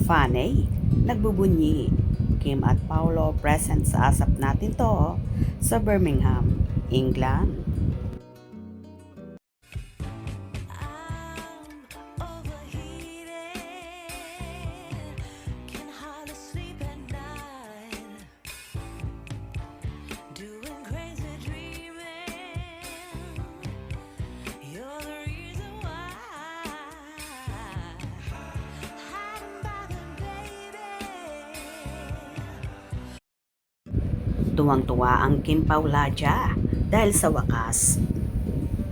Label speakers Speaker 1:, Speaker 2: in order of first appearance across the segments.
Speaker 1: Fanny, nagbubunyi. Kim at Paolo present sa asap natin to sa Birmingham, England. Tuwang-tuwa ang Kim Paulaja dahil sa wakas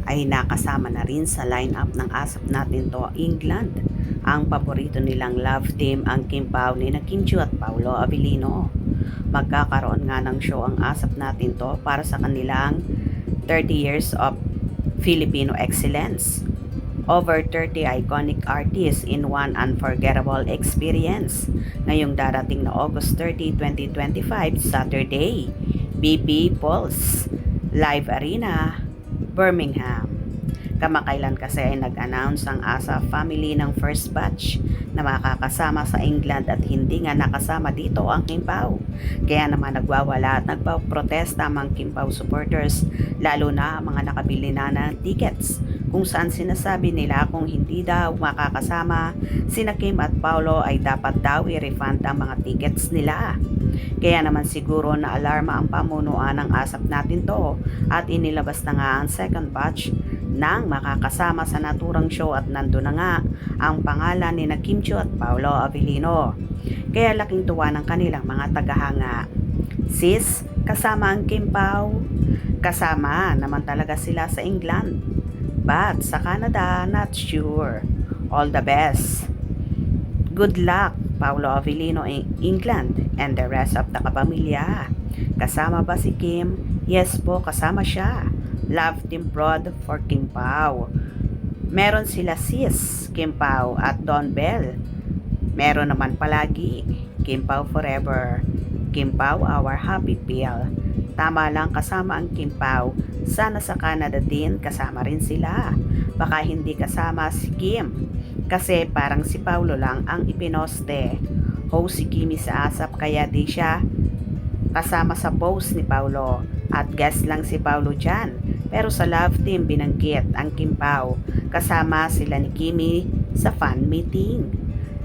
Speaker 1: ay nakasama na rin sa lineup ng asap natin to England. Ang paborito nilang love team ang Kim Pao ni Kim Chiu at Paolo Avellino. Magkakaroon nga ng show ang asap natin to para sa kanilang 30 years of Filipino excellence. Over 30 iconic artists in one unforgettable experience. Ngayong darating na August 30, 2025, Saturday, BP Pulse Live Arena, Birmingham. Kamakailan kasi ay nag-announce ang ASA family ng first batch na makakasama sa England at hindi nga nakasama dito ang Kim Pao. Kaya naman nagwawala at nagpaprotesta ang Kim Pao supporters, lalo na mga nakabili na ng tickets, kung saan sinasabi nila kung hindi daw makakasama sina Kim at Paolo ay dapat daw i-refund ang mga tickets nila. Kaya naman siguro na alarma ang pamunuan ng asap natin to at inilabas na nga ang second batch nang makakasama sa naturang show at nando na nga ang pangalan ni Kim Chiu at Paolo Avellino. Kaya laking tuwa ng kanilang mga tagahanga. Sis, kasama ang Kim Pao? Kasama naman talaga sila sa England. But sa Canada, not sure. All the best. Good luck, Paolo Avellino in England and the rest of the kapamilya. Kasama ba si Kim? Yes po, kasama siya. Love Team Prod for Kim Pao. Meron sila sis, Kim Pao at Don Bell. Meron naman palagi, Kim Pao forever. Kim Pao, our happy pill. Tama lang kasama ang Kim Pao. Sana sa Canada din kasama rin sila. Baka hindi kasama si Kim. Kasi parang si Paolo lang ang ipinoste. Host si Kimi sa ASAP kaya di siya kasama sa post ni Paolo. At guest lang si Paolo dyan. Pero sa love team binanggit ang Kim Pao. Kasama sila ni Kimi sa fan meeting.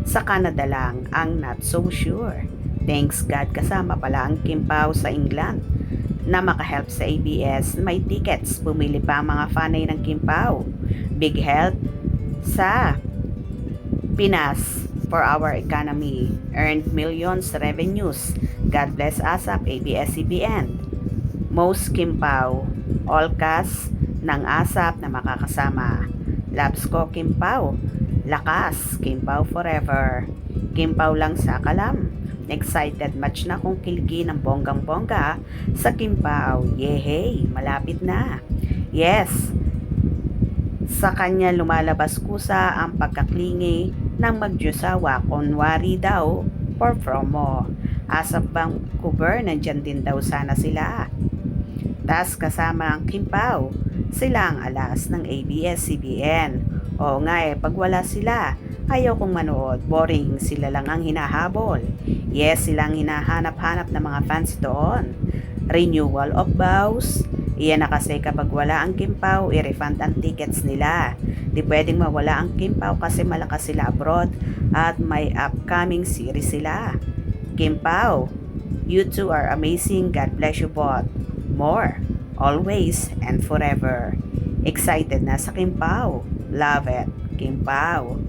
Speaker 1: Sa Canada lang ang not so sure. Thanks God kasama pala ang Kim Pao sa England na makahelp sa ABS. May tickets. Bumili pa ang mga fanay ng Kim Pao. Big help sa Pinas for our economy. Earned millions revenues. God bless ASAP, ABS-CBN. Most Kim Pao. All cast ng ASAP na makakasama. Labs ko Kim Pao. Lakas, Kim Pao forever. Kim Pao lang sa kalam. Excited match na kung kiligi ng bonggang-bongga sa Kim Pao. Yehey, malapit na. Yes, sa kanya lumalabas kusa ang pagkaklingi ng magjusawa. Kunwari daw for promo. Asap Vancouver, nandyan din daw sana sila. Tas kasama ang Kim Pao, sila ang alas ng ABS-CBN. Oo nga pag wala sila, ayaw kong manood, boring, sila lang ang hinahabol. Yes, silang hinahanap-hanap ng mga fans doon. Renewal of vows. Iyan na kasi kapag wala ang Kim Pao, i-refund ang tickets nila. Di pwedeng mawala ang Kim Pao kasi malakas sila abroad at may upcoming series sila. Kim Pao, you two are amazing. God bless you both. More, always, and forever. Excited na sa Kim Pao. Love it, Kim Pao.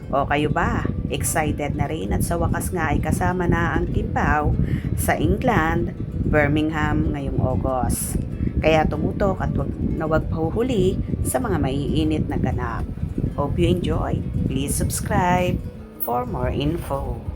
Speaker 1: O kayo ba? Excited na rin at sa wakas nga ay kasama na ang Kim Pao sa England, Birmingham ngayong August. Kaya tumutok at wag pahuhuli sa mga maiinit na ganap. Hope you enjoy. Please subscribe for more info.